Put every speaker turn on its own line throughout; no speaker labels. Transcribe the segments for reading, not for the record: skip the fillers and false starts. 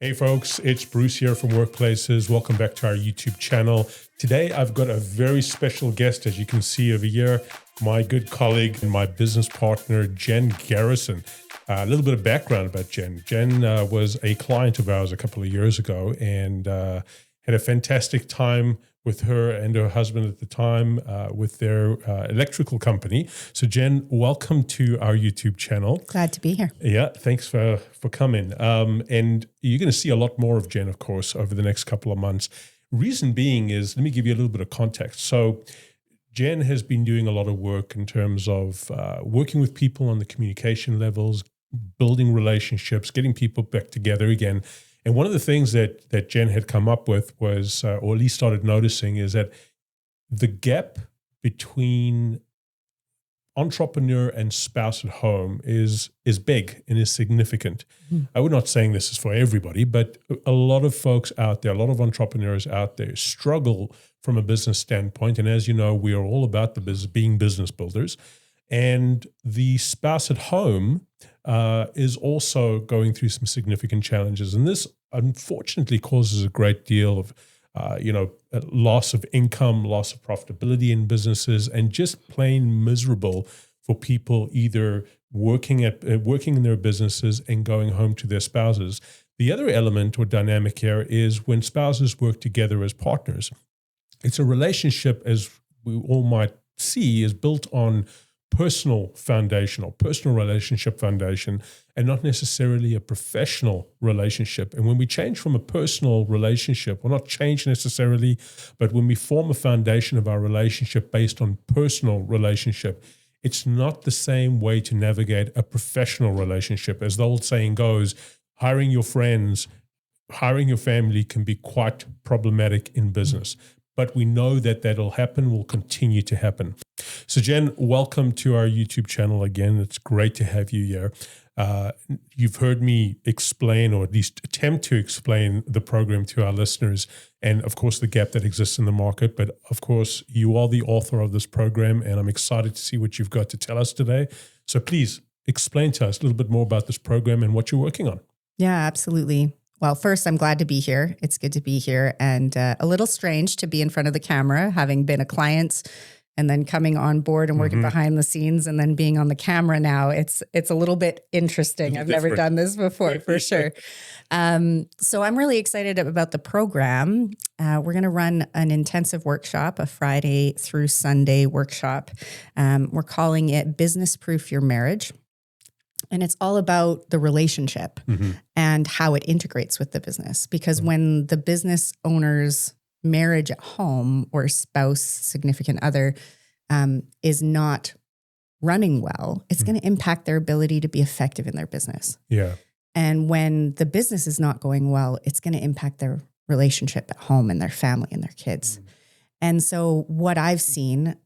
Hey folks, it's Bruce here from Workplaces. Welcome back to our YouTube channel. Today I've got a very special guest, as you can see over here, my good colleague and my business partner, Jen Garrison. A little bit of background about Jen. Jen was a client of ours a couple of years ago and had a fantastic time with her and her husband at the time with their electrical company. So Jen, welcome to our YouTube channel.
Glad to be here.
Yeah, thanks for coming. And you're going to see a lot more of Jen, of course, over the next couple of months. Reason being is, let me give you a little bit of context. So Jen has been doing a lot of work in terms of working with people on the communication levels, building relationships, getting people back together again. And one of the things that Jen had come up with was, or at least started noticing, is that the gap between entrepreneur and spouse at home is big and is significant. I would not saying this is for everybody, but a lot of folks out there, a lot of entrepreneurs out there struggle from a business standpoint. And as you know, we are all about being business builders. And the spouse at home is also going through some significant challenges. And this unfortunately causes a great deal of, loss of income, loss of profitability in businesses, and just plain miserable for people either working in their businesses and going home to their spouses. The other element or dynamic here is when spouses work together as partners. It's a relationship, as we all might see, is built on personal foundation or personal relationship foundation, and not necessarily a professional relationship. And when we change from a personal relationship, or not change necessarily, but when we form a foundation of our relationship based on personal relationship, it's not the same way to navigate a professional relationship. As the old saying goes, hiring your friends, hiring your family can be quite problematic in business. But we know that that'll happen, will continue to happen. So Jen, welcome to our YouTube channel again. It's great to have you here. You've heard me explain, or at least attempt to explain, the program to our listeners and, of course, the gap that exists in the market. But, of course, you are the author of this program, and I'm excited to see what you've got to tell us today. So please explain to us a little bit more about this program and what you're working on.
Yeah, absolutely. Well, first, I'm glad to be here. It's good to be here, and a little strange to be in front of the camera, having been a client and then coming on board and working behind the scenes and then being on the camera now. It's a little bit interesting. I've never done this before, for sure. So I'm really excited about the program. We're going to run an intensive workshop, a Friday through Sunday workshop. We're calling it Business Proof Your Marriage. And it's all about the relationship and how it integrates with the business. Because when the business owner's marriage at home or spouse, significant other, is not running well, it's going to impact their ability to be effective in their business.
Yeah.
And when the business is not going well, it's going to impact their relationship at home and their family and their kids. And so what I've seen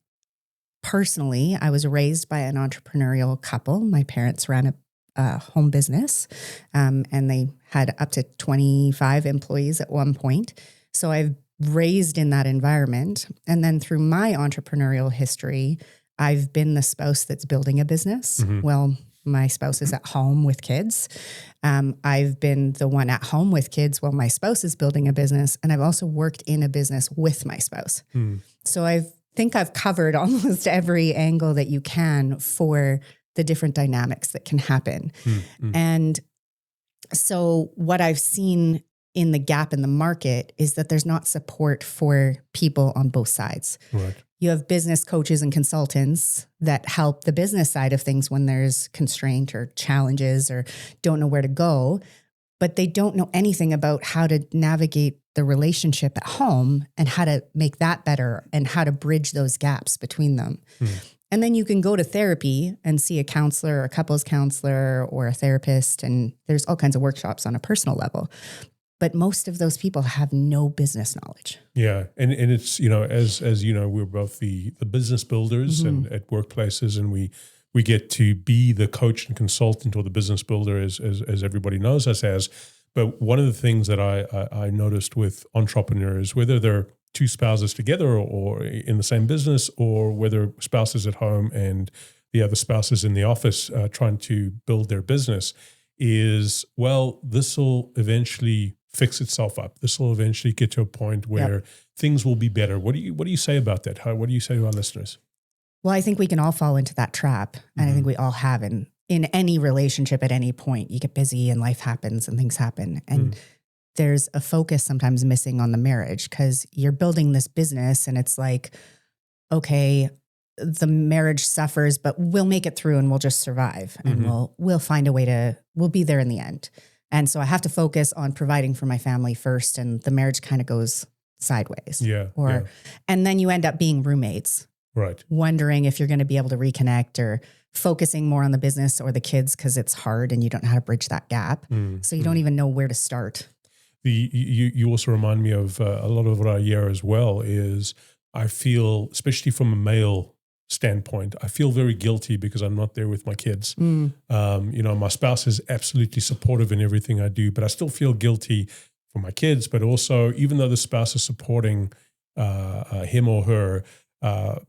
personally, I was raised by an entrepreneurial couple. My parents ran a home business, and they had up to 25 employees at one point. So I've raised in that environment. And then through my entrepreneurial history, I've been the spouse that's building a business. Well, my spouse is at home with kids. I've been the one at home with kids while my spouse is building a business. And I've also worked in a business with my spouse. So I think I've covered almost every angle that you can for the different dynamics that can happen. And so what I've seen in the gap in the market is that there's not support for people on both sides.
Right.
You have business coaches and consultants that help the business side of things when there's constraint or challenges or don't know where to go, but they don't know anything about how to navigate the relationship at home and how to make that better and how to bridge those gaps between them. And then you can go to therapy and see a counselor or a couples counselor or a therapist, and there's all kinds of workshops on a personal level. But most of those people have no business knowledge.
Yeah. And it's, as you know, we're both the business builders and at workplaces, and we get to be the coach and consultant, or the business builder as everybody knows us as. But one of the things that I noticed with entrepreneurs, whether they're two spouses together or in the same business, or whether spouses at home and the other spouses in the office trying to build their business, is, well, this will eventually fix itself up. This will eventually get to a point where things will be better. What do you say about that? What do you say to our listeners?
Well, I think we can all fall into that trap. And I think we all have in any relationship at any point. You get busy and life happens and things happen. And there's a focus sometimes missing on the marriage because you're building this business and it's like, okay, the marriage suffers, but we'll make it through and we'll just survive and we'll find a way we'll be there in the end. And so I have to focus on providing for my family first, and the marriage kind of goes sideways. And then you end up being roommates.
Right.
Wondering if you're going to be able to reconnect or focusing more on the business or the kids because it's hard and you don't know how to bridge that gap. So you don't even know where to start.
You also remind me of a lot of what I hear as well is I feel, especially from a male standpoint, I feel very guilty because I'm not there with my kids. My spouse is absolutely supportive in everything I do, but I still feel guilty for my kids. But also, even though the spouse is supporting him or her,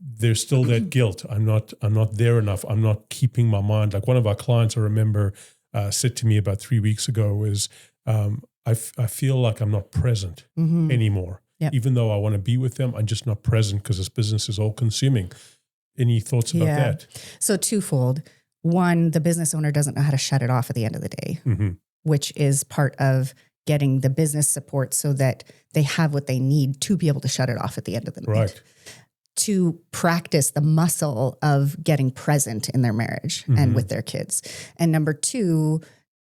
there's still that guilt. I'm not there enough. I'm not keeping my mind. Like one of our clients, I remember, said to me about 3 weeks ago is, I feel like I'm not present anymore. Even though I want to be with them, I'm just not present because this business is all consuming. Any thoughts about that?
So twofold. One, the business owner doesn't know how to shut it off at the end of the day, which is part of getting the business support so that they have what they need to be able to shut it off at the end of the night.
Right.
To practice the muscle of getting present in their marriage and with their kids. And number two,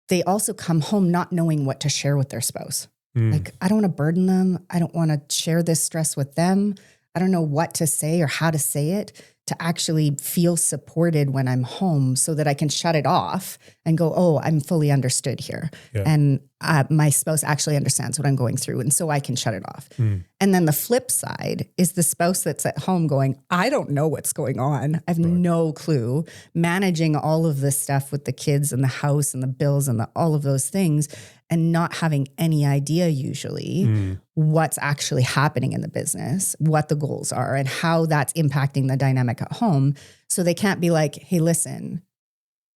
they also come home not knowing what to share with their spouse. Like, I don't want to burden them. I don't want to share this stress with them. I don't know what to say or how to say it to actually feel supported when I'm home so that I can shut it off and go, oh, I'm fully understood here. And my spouse actually understands what I'm going through. And so I can shut it off. And then the flip side is the spouse that's at home going, I don't know what's going on. I have no clue. Managing all of this stuff with the kids and the house and the bills and all of those things and not having any idea usually what's actually happening in the business, what the goals are and how that's impacting the dynamic at home. So they can't be like, hey, listen,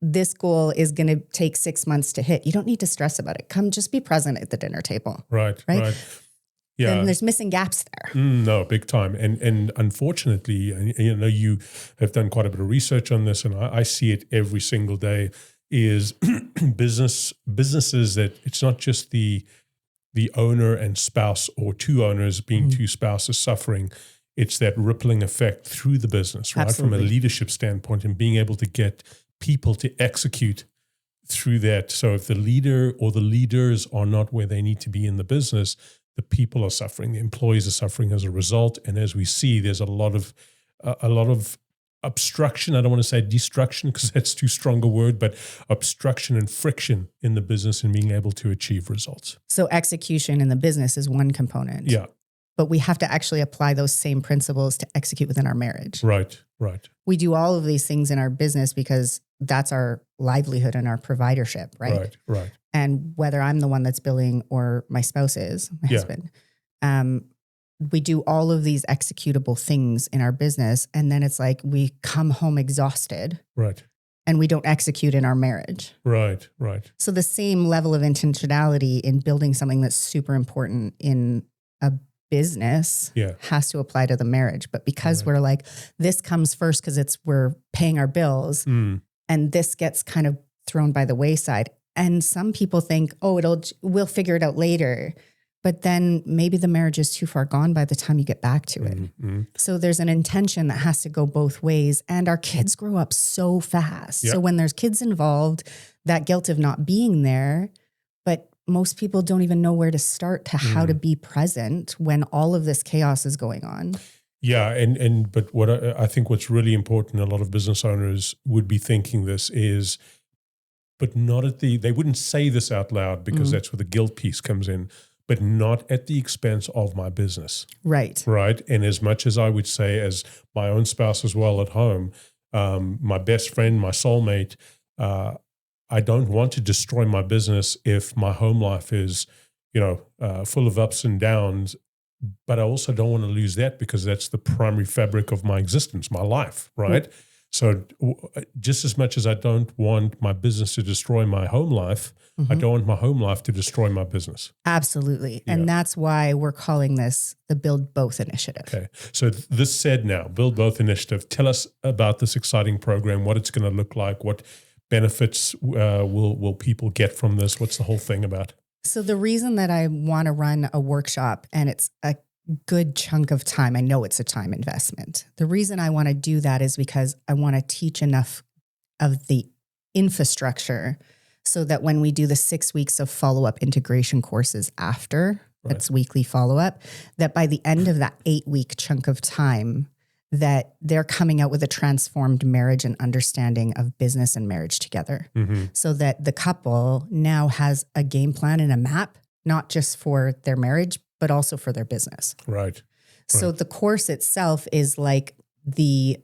this goal is going to take 6 months to hit. You don't need to stress about it. Come just be present at the dinner table.
Right. Yeah.
Then there's missing gaps there.
No, big time. And unfortunately, and you have done quite a bit of research on this, and I see it every single day, is businesses that it's not just the owner and spouse or two owners being two spouses suffering. It's that rippling effect through the business, right?
Absolutely.
From a leadership standpoint and being able to get people to execute through that. So if the leader or the leaders are not where they need to be in the business, the people are suffering, the employees are suffering as a result. And as we see, there's a lot of obstruction. I don't want to say destruction because that's too strong a word, but obstruction and friction in the business and being able to achieve results.
So execution in the business is one component.
Yeah.
But we have to actually apply those same principles to execute within our marriage.
Right.
We do all of these things in our business because that's our livelihood and our providership, right?
Right.
And whether I'm the one that's billing or my spouse is, my husband, we do all of these executable things in our business. And then it's like we come home exhausted.
Right.
And we don't execute in our marriage.
Right.
So the same level of intentionality in building something that's super important in a business has to apply to the marriage. But because we're like, this comes first because we're paying our bills and this gets kind of thrown by the wayside. And some people think, oh, we'll figure it out later. But then maybe the marriage is too far gone by the time you get back to it. So there's an intention that has to go both ways. And our kids grow up so fast. So when there's kids involved, that guilt of not being there, but most people don't even know where to start to how to be present when all of this chaos is going on.
Yeah. But what I think what's really important, a lot of business owners would be thinking this is, but not they wouldn't say this out loud because that's where the guilt piece comes in, but not at the expense of my business.
Right.
And as much as I would say, as my own spouse as well at home, my best friend, my soulmate, I don't want to destroy my business if my home life is, full of ups and downs, but I also don't want to lose that because that's the primary fabric of my existence, my life, right? So just as much as I don't want my business to destroy my home life, I don't want my home life to destroy my business.
Absolutely.
Yeah.
And that's why we're calling this the Build Both Initiative.
Okay. So this said now, Build Both Initiative, tell us about this exciting program, what it's going to look like, what benefits will people get from this? What's the whole thing about?
So the reason that I want to run a workshop, and it's a good chunk of time, I know it's a time investment. The reason I want to do that is because I want to teach enough of the infrastructure so that when we do the 6 weeks of follow-up integration courses after, that's weekly follow-up, that by the end of that 8-week chunk of time, that they're coming out with a transformed marriage and understanding of business and marriage together. So that the couple now has a game plan and a map, not just for their marriage, but also for their business.
Right.
So the course itself is like the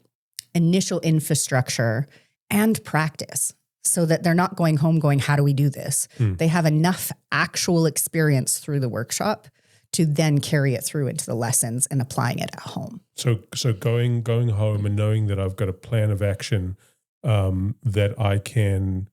initial infrastructure and practice, so that they're not going home going, how do we do this? They have enough actual experience through the workshop to then carry it through into the lessons and applying it at home.
So going home and knowing that I've got a plan of action that I can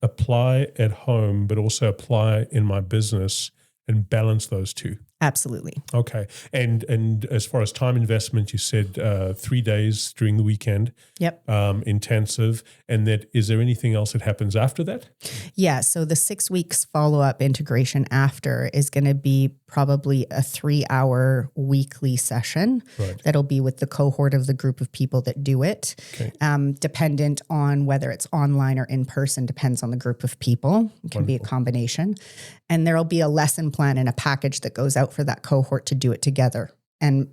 apply at home, but also apply in my business and balance those two.
Absolutely.
Okay. And as far as time investment, you said 3 days during the weekend.
Yep.
Intensive. And that, is there anything else that happens after that?
Yeah. So the 6 weeks follow-up integration after is going to be probably a 3-hour weekly session.
Right.
That'll be with the cohort of the group of people that do it.
Okay.
Dependent on whether it's online or in person, depends on the group of people. It can be a combination. And there'll be a lesson plan and a package that goes out for that cohort to do it together. And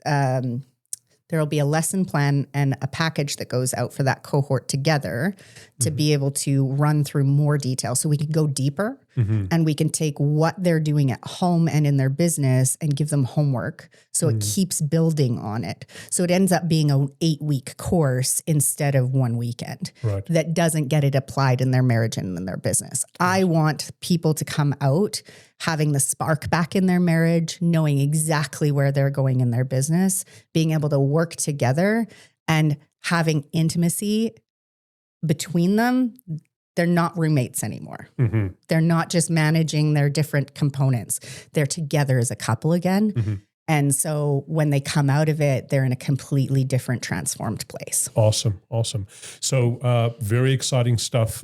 there'll be a lesson plan and a package that goes out for that cohort together to be able to run through more detail. So we can go deeper and we can take what they're doing at home and in their business and give them homework. So it keeps building on it. So it ends up being an 8-week course instead of 1 weekend.
Right.
That doesn't get it applied in their marriage and in their business. I want people to come out having the spark back in their marriage, knowing exactly where they're going in their business, being able to work together and having intimacy between them. They're not roommates anymore. They're not just managing their different components. They're together as a couple again. And so when they come out of it, they're in a completely different, transformed place.
Awesome. So very exciting stuff.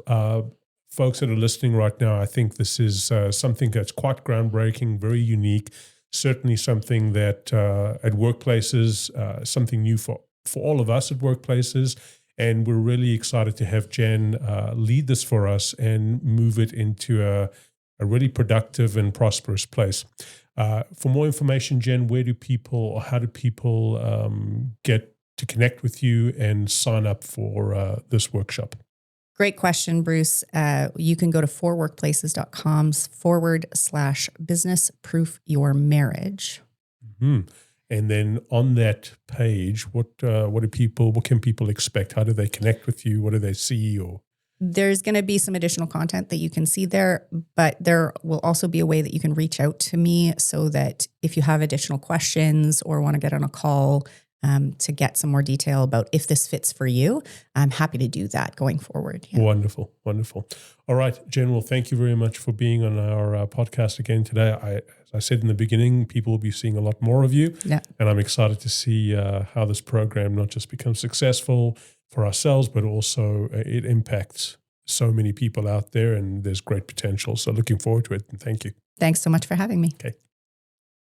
Folks that are listening right now, I think this is something that's quite groundbreaking, very unique, certainly something that at workplaces, something new for all of us at workplaces. And we're really excited to have Jen lead this for us and move it into a really productive and prosperous place. For more information, Jen, how do people get to connect with you and sign up for this workshop?
Great question, Bruce. You can go to forworkplaces.com/business proof your marriage.
And then on that page, what can people expect? How do they connect with you? What do they see? Or
there's going to be some additional content that you can see there, but there will also be a way that you can reach out to me so that if you have additional questions or want to get on a call to get some more detail about if this fits for you, I'm happy to do that going forward. Yeah.
Wonderful. All right, Jen, well, thank you very much for being on our podcast again today. As I said in the beginning, people will be seeing a lot more of you.
Yeah.
And I'm excited to see how this program not just becomes successful for ourselves, but also it impacts so many people out there, and there's great potential. So looking forward to it, and thank you.
Thanks so much for having me.
Okay.